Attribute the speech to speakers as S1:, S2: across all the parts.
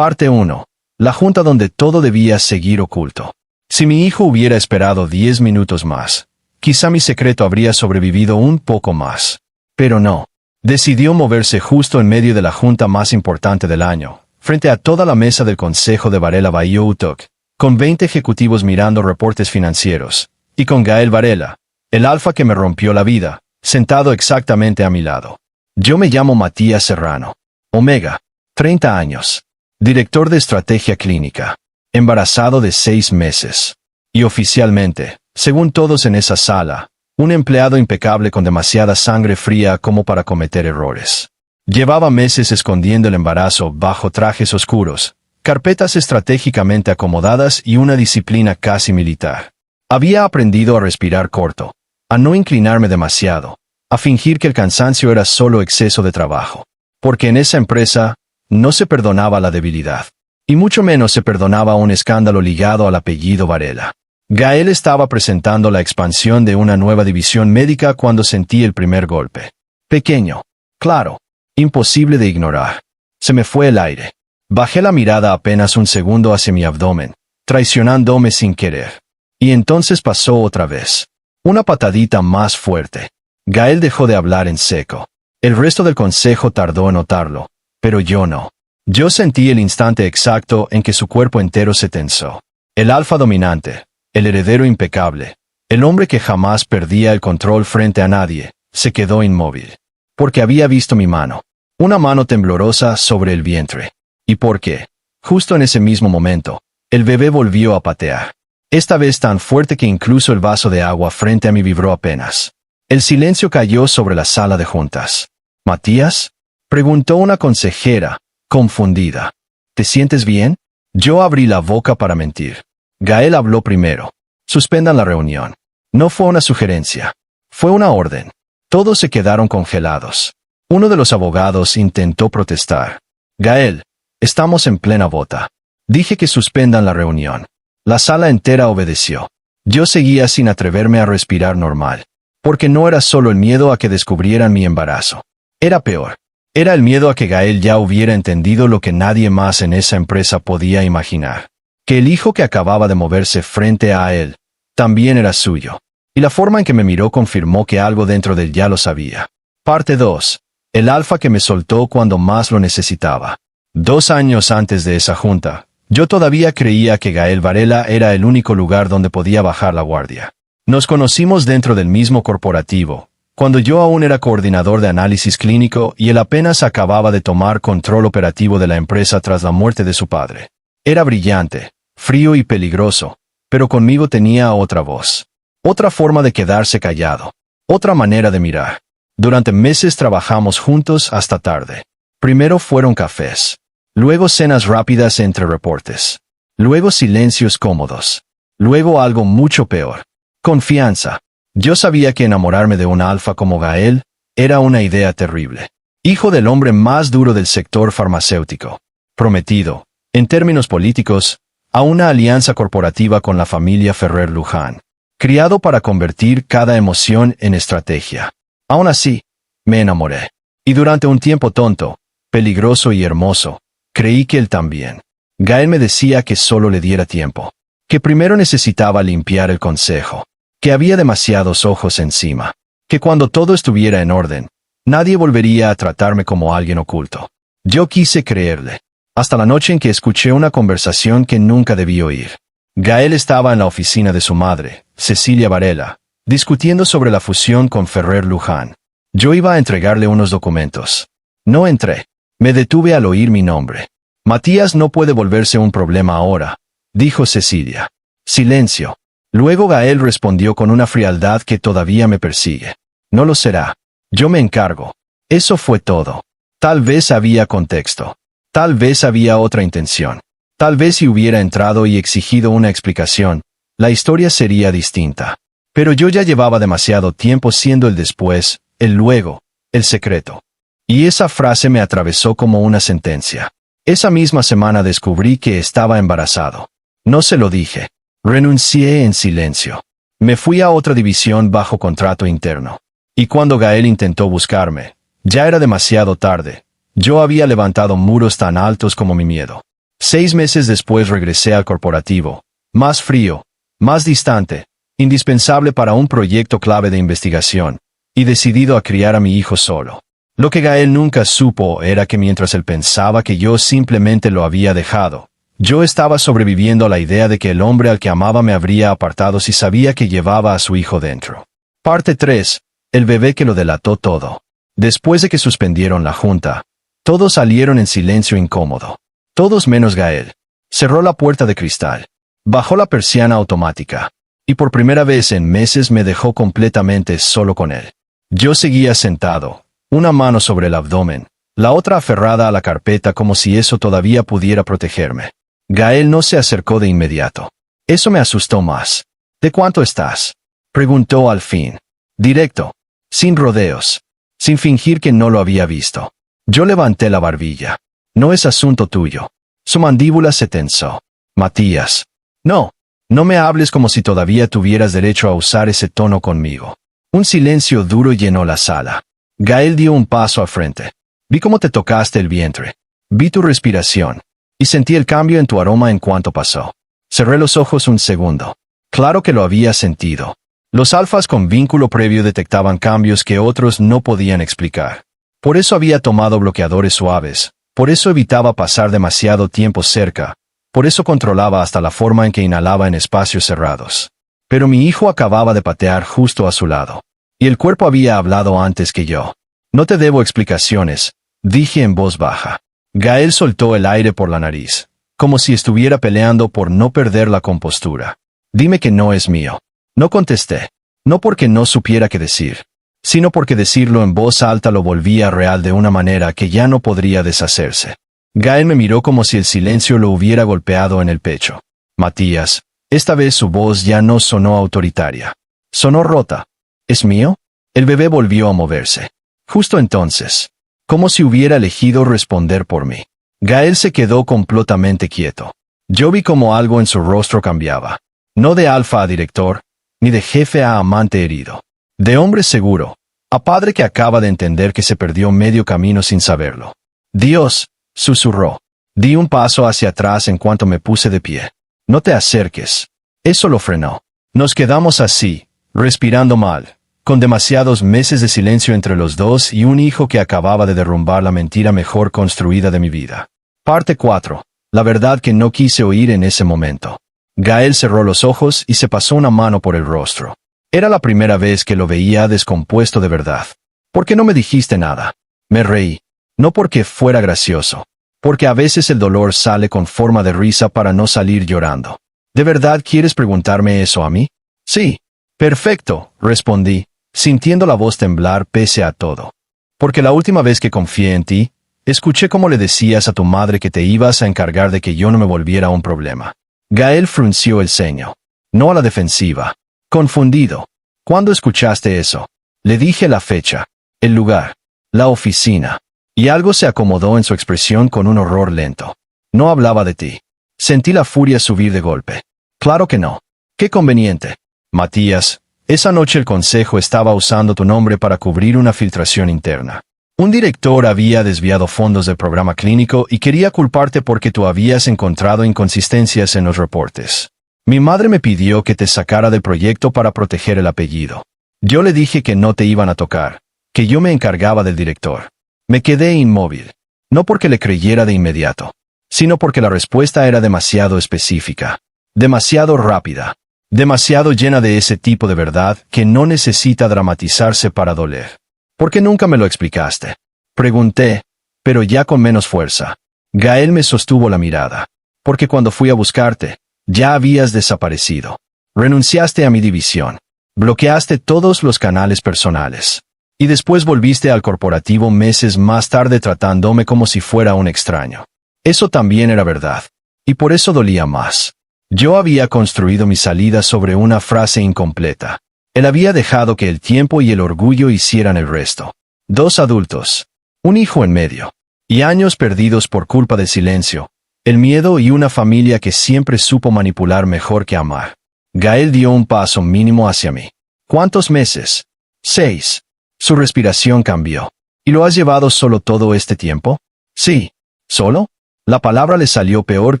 S1: Parte 1. La junta donde todo debía seguir oculto. Si mi hijo hubiera esperado 10 minutos más, quizá mi secreto habría sobrevivido un poco más. Pero no. Decidió moverse justo en medio de la junta más importante del año, frente a toda la mesa del Consejo de Varela Bahía Utok, con 20 ejecutivos mirando reportes financieros, y con Gael Varela, el alfa que me rompió la vida, sentado exactamente a mi lado. Yo me llamo Matías Serrano. Omega. 30 años. Director de estrategia clínica. Embarazado de 6 meses. Y oficialmente, según todos en esa sala, un empleado impecable con demasiada sangre fría como para cometer errores. Llevaba meses escondiendo el embarazo bajo trajes oscuros, carpetas estratégicamente acomodadas y una disciplina casi militar. Había aprendido a respirar corto, a no inclinarme demasiado, a fingir que el cansancio era solo exceso de trabajo. Porque en esa empresa no se perdonaba la debilidad. Y mucho menos se perdonaba un escándalo ligado al apellido Varela. Gael estaba presentando la expansión de una nueva división médica cuando sentí el primer golpe. Pequeño. Claro. Imposible de ignorar. Se me fue el aire. Bajé la mirada apenas un segundo hacia mi abdomen, traicionándome sin querer. Y entonces pasó otra vez. Una patadita más fuerte. Gael dejó de hablar en seco. El resto del consejo tardó en notarlo, pero yo no. Yo sentí el instante exacto en que su cuerpo entero se tensó. El alfa dominante, el heredero impecable, el hombre que jamás perdía el control frente a nadie, se quedó inmóvil. Porque había visto mi mano. Una mano temblorosa sobre el vientre. Y porque, justo en ese mismo momento, el bebé volvió a patear. Esta vez tan fuerte que incluso el vaso de agua frente a mí vibró apenas. El silencio cayó sobre la sala de juntas. ¿Matías? Preguntó una consejera, confundida. ¿Te sientes bien? Yo abrí la boca para mentir. Gael habló primero. Suspendan la reunión. No fue una sugerencia. Fue una orden. Todos se quedaron congelados. Uno de los abogados intentó protestar. Gael, estamos en plena vota. Dije que suspendan la reunión. La sala entera obedeció. Yo seguía sin atreverme a respirar normal. Porque no era solo el miedo a que descubrieran mi embarazo. Era peor. Era el miedo a que Gael ya hubiera entendido lo que nadie más en esa empresa podía imaginar. Que el hijo que acababa de moverse frente a él, también era suyo. Y la forma en que me miró confirmó que algo dentro de él ya lo sabía. Parte 2. El alfa que me soltó cuando más lo necesitaba. 2 años antes de esa junta, yo todavía creía que Gael Varela era el único lugar donde podía bajar la guardia. Nos conocimos dentro del mismo corporativo, cuando yo aún era coordinador de análisis clínico y él apenas acababa de tomar control operativo de la empresa tras la muerte de su padre. Era brillante, frío y peligroso, pero conmigo tenía otra voz. Otra forma de quedarse callado. Otra manera de mirar. Durante meses trabajamos juntos hasta tarde. Primero fueron cafés. Luego cenas rápidas entre reportes. Luego silencios cómodos. Luego algo mucho peor. Confianza. Yo sabía que enamorarme de un alfa como Gael era una idea terrible. Hijo del hombre más duro del sector farmacéutico. Prometido, en términos políticos, a una alianza corporativa con la familia Ferrer Luján. Criado para convertir cada emoción en estrategia. Aún así, me enamoré. Y durante un tiempo tonto, peligroso y hermoso, creí que él también. Gael me decía que solo le diera tiempo. Que primero necesitaba limpiar el consejo. Que había demasiados ojos encima. Que cuando todo estuviera en orden, nadie volvería a tratarme como alguien oculto. Yo quise creerle. Hasta la noche en que escuché una conversación que nunca debí oír. Gael estaba en la oficina de su madre, Cecilia Varela, discutiendo sobre la fusión con Ferrer Luján. Yo iba a entregarle unos documentos. No entré. Me detuve al oír mi nombre. Matías no puede volverse un problema ahora, dijo Cecilia. Silencio. Luego Gael respondió con una frialdad que todavía me persigue. No lo será. Yo me encargo. Eso fue todo. Tal vez había contexto. Tal vez había otra intención. Tal vez si hubiera entrado y exigido una explicación, la historia sería distinta. Pero yo ya llevaba demasiado tiempo siendo el después, el luego, el secreto. Y esa frase me atravesó como una sentencia. Esa misma semana descubrí que estaba embarazado. No se lo dije. Renuncié en silencio. Me fui a otra división bajo contrato interno. Y cuando Gael intentó buscarme, ya era demasiado tarde. Yo había levantado muros tan altos como mi miedo. 6 meses después regresé al corporativo, más frío, más distante, indispensable para un proyecto clave de investigación, y decidido a criar a mi hijo solo. Lo que Gael nunca supo era que mientras él pensaba que yo simplemente lo había dejado, yo estaba sobreviviendo a la idea de que el hombre al que amaba me habría apartado si sabía que llevaba a su hijo dentro. Parte 3. El bebé que lo delató todo. Después de que suspendieron la junta, todos salieron en silencio incómodo. Todos menos Gael. Cerró la puerta de cristal. Bajó la persiana automática. Y por primera vez en meses me dejó completamente solo con él. Yo seguía sentado, una mano sobre el abdomen, la otra aferrada a la carpeta como si eso todavía pudiera protegerme. Gael no se acercó de inmediato. Eso me asustó más. ¿De cuánto estás?, preguntó al fin. Directo. Sin rodeos. Sin fingir que no lo había visto. Yo levanté la barbilla. No es asunto tuyo. Su mandíbula se tensó. Matías. No. No me hables como si todavía tuvieras derecho a usar ese tono conmigo. Un silencio duro llenó la sala. Gael dio un paso al frente. Vi cómo te tocaste el vientre. Vi tu respiración. Y sentí el cambio en tu aroma en cuanto pasó. Cerré los ojos un segundo. Claro que lo había sentido. Los alfas con vínculo previo detectaban cambios que otros no podían explicar. Por eso había tomado bloqueadores suaves. Por eso evitaba pasar demasiado tiempo cerca. Por eso controlaba hasta la forma en que inhalaba en espacios cerrados. Pero mi hijo acababa de patear justo a su lado. Y el cuerpo había hablado antes que yo. No te debo explicaciones, dije en voz baja. Gael soltó el aire por la nariz, como si estuviera peleando por no perder la compostura. Dime que no es mío. No contesté. No porque no supiera qué decir, sino porque decirlo en voz alta lo volvía real de una manera que ya no podría deshacerse. Gael me miró como si el silencio lo hubiera golpeado en el pecho. Matías, esta vez su voz ya no sonó autoritaria. Sonó rota. ¿Es mío? El bebé volvió a moverse. Justo entonces, como si hubiera elegido responder por mí. Gael se quedó completamente quieto. Yo vi como algo en su rostro cambiaba. No de alfa a director, ni de jefe a amante herido. De hombre seguro, a padre que acaba de entender que se perdió medio camino sin saberlo. Dios, susurró. Di un paso hacia atrás en cuanto me puse de pie. No te acerques. Eso lo frenó. Nos quedamos así, respirando mal, con demasiados meses de silencio entre los dos y un hijo que acababa de derrumbar la mentira mejor construida de mi vida. Parte 4. La verdad que no quise oír en ese momento. Gael cerró los ojos y se pasó una mano por el rostro. Era la primera vez que lo veía descompuesto de verdad. ¿Por qué no me dijiste nada? Me reí. No porque fuera gracioso. Porque a veces el dolor sale con forma de risa para no salir llorando. ¿De verdad quieres preguntarme eso a mí? Sí. Perfecto, respondí, sintiendo la voz temblar pese a todo. Porque la última vez que confié en ti, escuché cómo le decías a tu madre que te ibas a encargar de que yo no me volviera un problema. Gael frunció el ceño. No a la defensiva. Confundido. ¿Cuándo escuchaste eso? Le dije la fecha, el lugar, la oficina. Y algo se acomodó en su expresión con un horror lento. No hablaba de ti. Sentí la furia subir de golpe. Claro que no. Qué conveniente. Matías, esa noche el consejo estaba usando tu nombre para cubrir una filtración interna. Un director había desviado fondos del programa clínico y quería culparte porque tú habías encontrado inconsistencias en los reportes. Mi madre me pidió que te sacara del proyecto para proteger el apellido. Yo le dije que no te iban a tocar, que yo me encargaba del director. Me quedé inmóvil. No porque le creyera de inmediato, sino porque la respuesta era demasiado específica, demasiado rápida, demasiado llena de ese tipo de verdad que no necesita dramatizarse para doler. ¿Por qué nunca me lo explicaste? Pregunté, pero ya con menos fuerza. Gael me sostuvo la mirada. Porque cuando fui a buscarte, ya habías desaparecido. Renunciaste a mi división. Bloqueaste todos los canales personales. Y después volviste al corporativo meses más tarde tratándome como si fuera un extraño. Eso también era verdad. Y por eso dolía más. Yo había construido mi salida sobre una frase incompleta. Él había dejado que el tiempo y el orgullo hicieran el resto. 2 adultos. Un hijo en medio. Y años perdidos por culpa del silencio. El miedo y una familia que siempre supo manipular mejor que amar. Gael dio un paso mínimo hacia mí. ¿Cuántos meses? 6. Su respiración cambió. ¿Y lo has llevado solo todo este tiempo? Sí. ¿Solo? La palabra le salió peor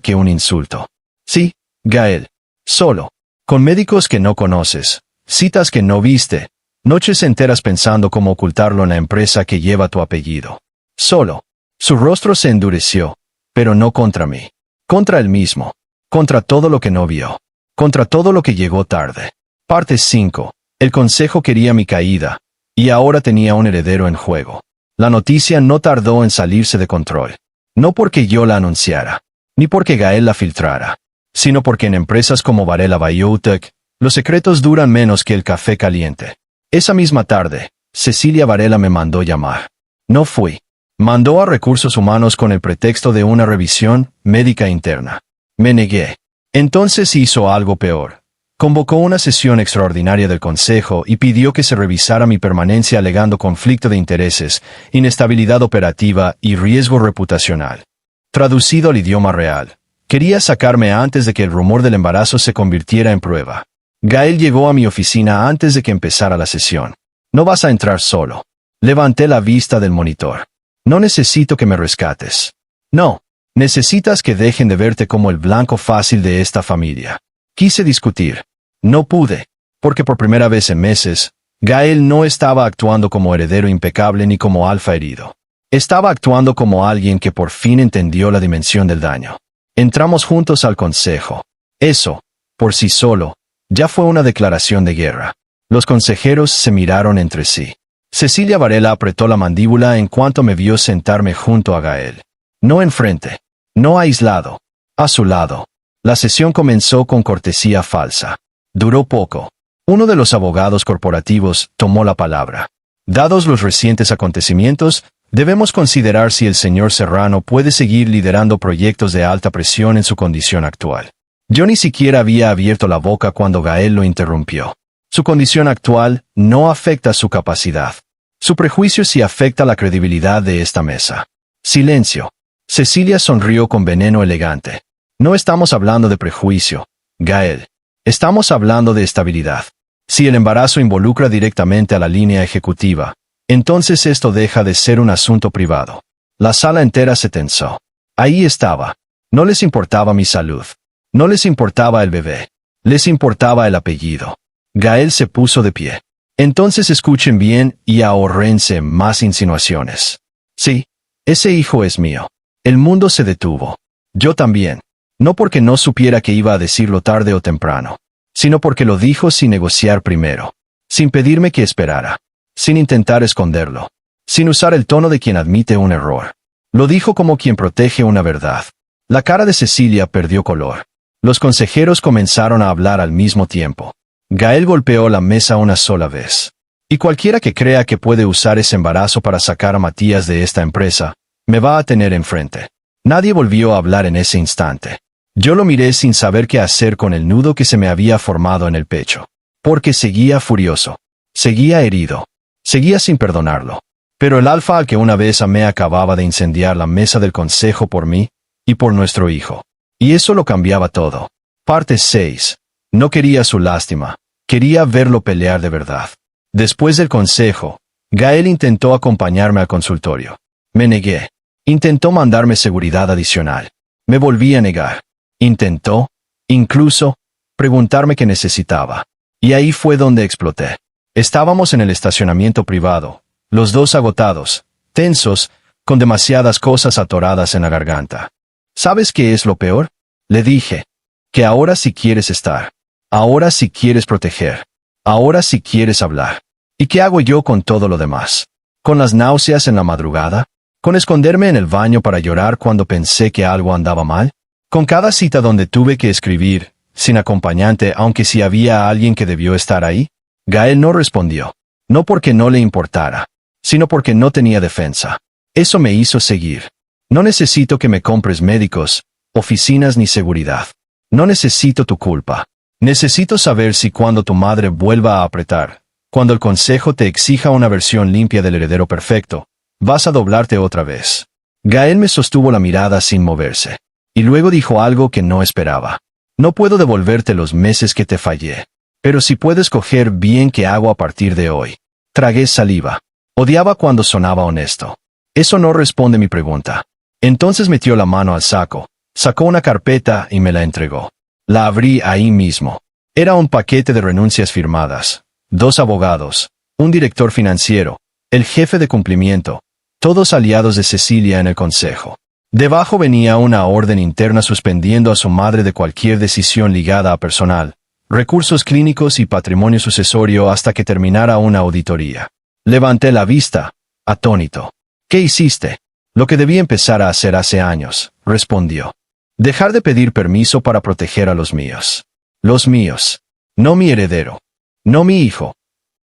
S1: que un insulto. Sí, Gael. Solo. Con médicos que no conoces. Citas que no viste. Noches enteras pensando cómo ocultarlo en la empresa que lleva tu apellido. Solo. Su rostro se endureció. Pero no contra mí. Contra él mismo. Contra todo lo que no vio. Contra todo lo que llegó tarde. Parte 5. El consejo quería mi caída. Y ahora tenía un heredero en juego. La noticia no tardó en salirse de control. No porque yo la anunciara. Ni porque Gael la filtrara. Sino porque en empresas como Varela Biotech, los secretos duran menos que el café caliente. Esa misma tarde, Cecilia Varela me mandó llamar. No fui. Mandó a Recursos Humanos con el pretexto de una revisión médica interna. Me negué. Entonces hizo algo peor. Convocó una sesión extraordinaria del Consejo y pidió que se revisara mi permanencia alegando conflicto de intereses, inestabilidad operativa y riesgo reputacional. Traducido al idioma real. Quería sacarme antes de que el rumor del embarazo se convirtiera en prueba. Gael llegó a mi oficina antes de que empezara la sesión. No vas a entrar solo. Levanté la vista del monitor. No necesito que me rescates. No. Necesitas que dejen de verte como el blanco fácil de esta familia. Quise discutir. No pude. Porque por primera vez en meses, Gael no estaba actuando como heredero impecable ni como alfa herido. Estaba actuando como alguien que por fin entendió la dimensión del daño. Entramos juntos al consejo. Eso, por sí solo, ya fue una declaración de guerra. Los consejeros se miraron entre sí. Cecilia Varela apretó la mandíbula en cuanto me vio sentarme junto a Gael. No enfrente. No aislado. A su lado. La sesión comenzó con cortesía falsa. Duró poco. Uno de los abogados corporativos tomó la palabra. Dados los recientes acontecimientos, debemos considerar si el señor Serrano puede seguir liderando proyectos de alta presión en su condición actual. Yo ni siquiera había abierto la boca cuando Gael lo interrumpió. Su condición actual no afecta su capacidad. Su prejuicio sí afecta la credibilidad de esta mesa. Silencio. Cecilia sonrió con veneno elegante. No estamos hablando de prejuicio, Gael. Estamos hablando de estabilidad. Si el embarazo involucra directamente a la línea ejecutiva, entonces esto deja de ser un asunto privado. La sala entera se tensó. Ahí estaba. No les importaba mi salud. No les importaba el bebé. Les importaba el apellido. Gael se puso de pie. Entonces escuchen bien y ahórrense más insinuaciones. Sí, ese hijo es mío. El mundo se detuvo. Yo también. No porque no supiera que iba a decirlo tarde o temprano, sino porque lo dijo sin negociar primero, sin pedirme que esperara, sin intentar esconderlo, sin usar el tono de quien admite un error. Lo dijo como quien protege una verdad. La cara de Cecilia perdió color. Los consejeros comenzaron a hablar al mismo tiempo. Gael golpeó la mesa una sola vez. Y cualquiera que crea que puede usar ese embarazo para sacar a Matías de esta empresa, me va a tener enfrente. Nadie volvió a hablar en ese instante. Yo lo miré sin saber qué hacer con el nudo que se me había formado en el pecho. Porque seguía furioso. Seguía herido. Seguía sin perdonarlo. Pero el alfa al que una vez amé acababa de incendiar la mesa del consejo por mí y por nuestro hijo. Y eso lo cambiaba todo. Parte 6. No quería su lástima. Quería verlo pelear de verdad. Después del consejo, Gael intentó acompañarme al consultorio. Me negué. Intentó mandarme seguridad adicional. Me volví a negar. Intentó, incluso, preguntarme qué necesitaba. Y ahí fue donde exploté. Estábamos en el estacionamiento privado, los dos agotados, tensos, con demasiadas cosas atoradas en la garganta. ¿Sabes qué es lo peor? Le dije. Que ahora sí quieres estar. Ahora sí quieres proteger. Ahora sí quieres hablar. ¿Y qué hago yo con todo lo demás? ¿Con las náuseas en la madrugada? ¿Con esconderme en el baño para llorar cuando pensé que algo andaba mal? ¿Con cada cita donde tuve que escribir, sin acompañante aunque sí había alguien que debió estar ahí? Gael no respondió. No porque no le importara, sino porque no tenía defensa. Eso me hizo seguir. No necesito que me compres médicos, oficinas ni seguridad. No necesito tu culpa. Necesito saber si cuando tu madre vuelva a apretar, cuando el consejo te exija una versión limpia del heredero perfecto, vas a doblarte otra vez. Gael me sostuvo la mirada sin moverse. Y luego dijo algo que no esperaba. No puedo devolverte los meses que te fallé. Pero sí puedo escoger bien qué hago a partir de hoy. Tragué saliva. Odiaba cuando sonaba honesto. Eso no responde mi pregunta. Entonces metió la mano al saco, sacó una carpeta y me la entregó. La abrí ahí mismo. Era un paquete de renuncias firmadas, 2 abogados, un director financiero, el jefe de cumplimiento, todos aliados de Cecilia en el consejo. Debajo venía una orden interna suspendiendo a su madre de cualquier decisión ligada a personal, recursos clínicos y patrimonio sucesorio hasta que terminara una auditoría. Levanté la vista, atónito. ¿Qué hiciste? Lo que debí empezar a hacer hace años, respondió. Dejar de pedir permiso para proteger a los míos. Los míos. No mi heredero. No mi hijo.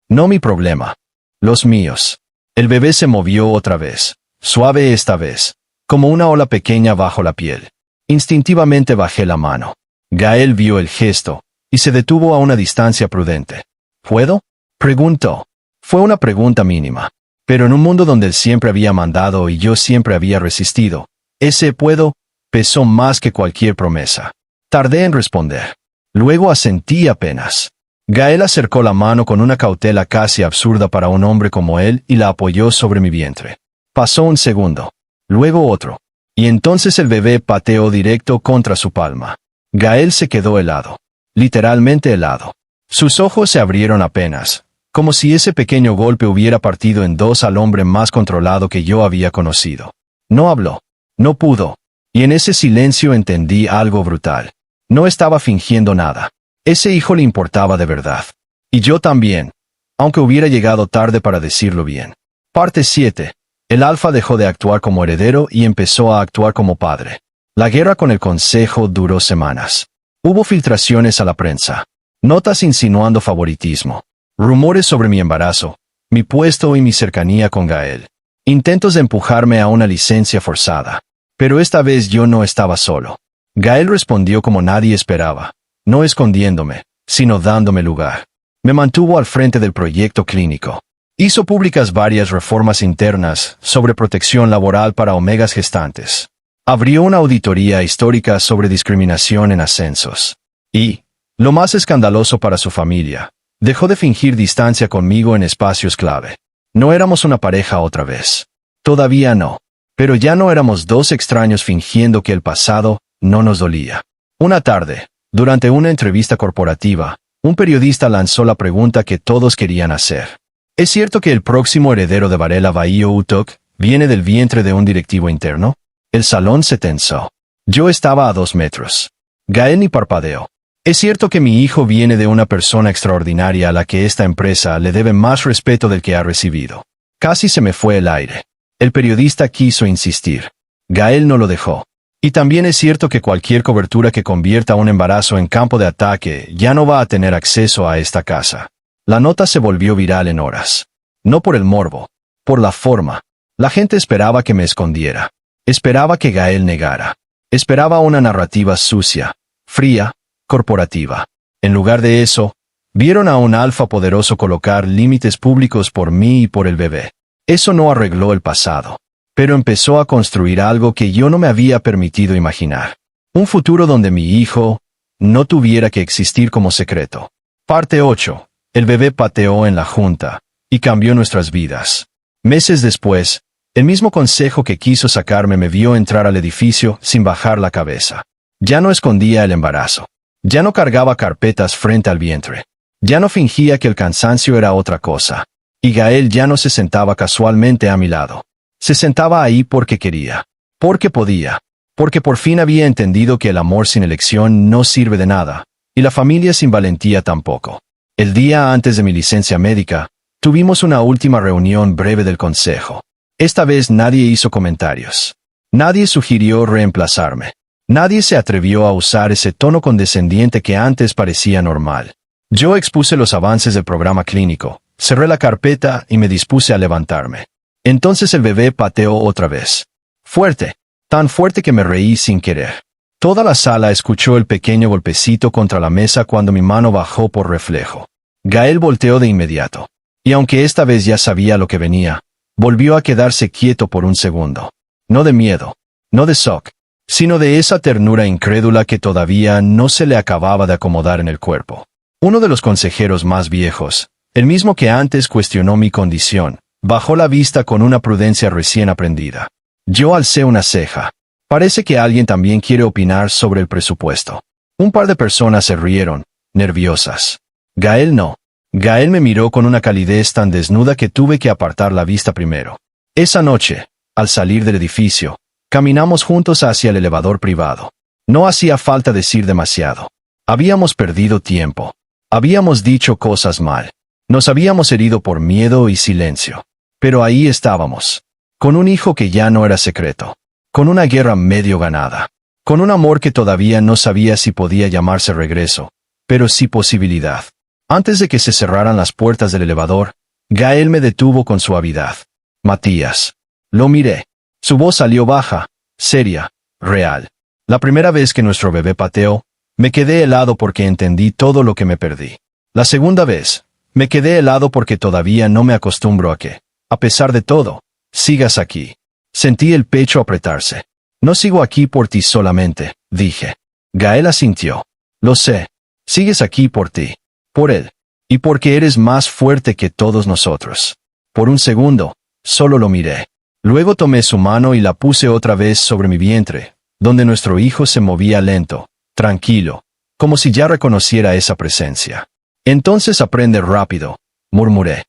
S1: No mi problema. Los míos. El bebé se movió otra vez, suave esta vez, como una ola pequeña bajo la piel. Instintivamente bajé la mano. Gael vio el gesto, y se detuvo a una distancia prudente. ¿Puedo? Preguntó. Fue una pregunta mínima. Pero en un mundo donde él siempre había mandado y yo siempre había resistido, ese puedo pesó más que cualquier promesa. Tardé en responder. Luego asentí apenas. Gael acercó la mano con una cautela casi absurda para un hombre como él y la apoyó sobre mi vientre. Pasó un segundo. Luego otro. Y entonces el bebé pateó directo contra su palma. Gael se quedó helado. Literalmente helado. Sus ojos se abrieron apenas, como si ese pequeño golpe hubiera partido en dos al hombre más controlado que yo había conocido. No habló. No pudo. Y en ese silencio entendí algo brutal. No estaba fingiendo nada. Ese hijo le importaba de verdad. Y yo también, aunque hubiera llegado tarde para decirlo bien. Parte 7. El alfa dejó de actuar como heredero y empezó a actuar como padre. La guerra con el consejo duró semanas. Hubo filtraciones a la prensa. Notas insinuando favoritismo. Rumores sobre mi embarazo, mi puesto y mi cercanía con Gael. Intentos de empujarme a una licencia forzada. Pero esta vez yo no estaba solo. Gael respondió como nadie esperaba, no escondiéndome, sino dándome lugar. Me mantuvo al frente del proyecto clínico. Hizo públicas varias reformas internas sobre protección laboral para omegas gestantes. Abrió una auditoría histórica sobre discriminación en ascensos. Y, lo más escandaloso para su familia, dejó de fingir distancia conmigo en espacios clave. No éramos una pareja otra vez. Todavía no. Pero ya no éramos dos extraños fingiendo que el pasado no nos dolía. Una tarde, durante una entrevista corporativa, un periodista lanzó la pregunta que todos querían hacer. ¿Es cierto que el próximo heredero de Varela Bahía Utok viene del vientre de un directivo interno? El salón se tensó. Yo estaba a 2 metros. Gael ni parpadeó. ¿Es cierto que mi hijo viene de una persona extraordinaria a la que esta empresa le debe más respeto del que ha recibido? Casi se me fue el aire. El periodista quiso insistir. Gael no lo dejó. Y también es cierto que cualquier cobertura que convierta un embarazo en campo de ataque ya no va a tener acceso a esta casa. La nota se volvió viral en horas. No por el morbo, por la forma. La gente esperaba que me escondiera. Esperaba que Gael negara. Esperaba una narrativa sucia, fría, corporativa. En lugar de eso, vieron a un alfa poderoso colocar límites públicos por mí y por el bebé. Eso no arregló el pasado, pero empezó a construir algo que yo no me había permitido imaginar. Un futuro donde mi hijo no tuviera que existir como secreto. Parte 8. El bebé pateó en la junta y cambió nuestras vidas. Meses después, el mismo consejo que quiso sacarme me vio entrar al edificio sin bajar la cabeza. Ya no escondía el embarazo. Ya no cargaba carpetas frente al vientre. Ya no fingía que el cansancio era otra cosa. Y Gael ya no se sentaba casualmente a mi lado. Se sentaba ahí porque quería. Porque podía. Porque por fin había entendido que el amor sin elección no sirve de nada. Y la familia sin valentía tampoco. El día antes de mi licencia médica, tuvimos una última reunión breve del consejo. Esta vez nadie hizo comentarios. Nadie sugirió reemplazarme. Nadie se atrevió a usar ese tono condescendiente que antes parecía normal. Yo expuse los avances del programa clínico, cerré la carpeta y me dispuse a levantarme. Entonces el bebé pateó otra vez. Fuerte, tan fuerte que me reí sin querer. Toda la sala escuchó el pequeño golpecito contra la mesa cuando mi mano bajó por reflejo. Gael volteó de inmediato. Y aunque esta vez ya sabía lo que venía, volvió a quedarse quieto por un segundo. No de miedo, no de shock, sino de esa ternura incrédula que todavía no se le acababa de acomodar en el cuerpo. Uno de los consejeros más viejos, el mismo que antes cuestionó mi condición, bajó la vista con una prudencia recién aprendida. Yo alcé una ceja. Parece que alguien también quiere opinar sobre el presupuesto. Un par de personas se rieron, nerviosas. Gael no. Gael me miró con una calidez tan desnuda que tuve que apartar la vista primero. Esa noche, al salir del edificio, caminamos juntos hacia el elevador privado. No hacía falta decir demasiado. Habíamos perdido tiempo. Habíamos dicho cosas mal. Nos habíamos herido por miedo y silencio. Pero ahí estábamos. Con un hijo que ya no era secreto. Con una guerra medio ganada. Con un amor que todavía no sabía si podía llamarse regreso, pero sí posibilidad. Antes de que se cerraran las puertas del elevador, Gael me detuvo con suavidad. Matías. Lo miré. Su voz salió baja, seria, real. La primera vez que nuestro bebé pateó, me quedé helado porque entendí todo lo que me perdí. La segunda vez, me quedé helado porque todavía no me acostumbro a que, a pesar de todo, sigas aquí. Sentí el pecho apretarse. No sigo aquí por ti solamente, dije. Gael asintió. Lo sé. Sigues aquí por ti. Por él. Y porque eres más fuerte que todos nosotros. Por un segundo, solo lo miré. Luego tomé su mano y la puse otra vez sobre mi vientre, donde nuestro hijo se movía lento, tranquilo, como si ya reconociera esa presencia. Entonces aprende rápido, murmuré.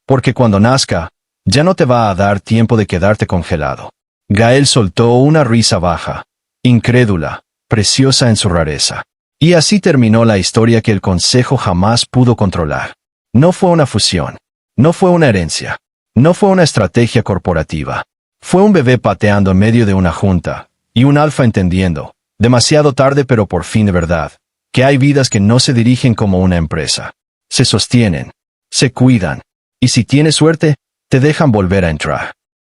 S1: Porque cuando nazca, ya no te va a dar tiempo de quedarte congelado. Gael soltó una risa baja, incrédula, preciosa en su rareza. Y así terminó la historia que el consejo jamás pudo controlar. No fue una fusión. No fue una herencia. No fue una estrategia corporativa. Fue un bebé pateando en medio de una junta, y un alfa entendiendo, demasiado tarde pero por fin de verdad, que hay vidas que no se dirigen como una empresa. Se sostienen, se cuidan, y si tienes suerte, te dejan volver a entrar.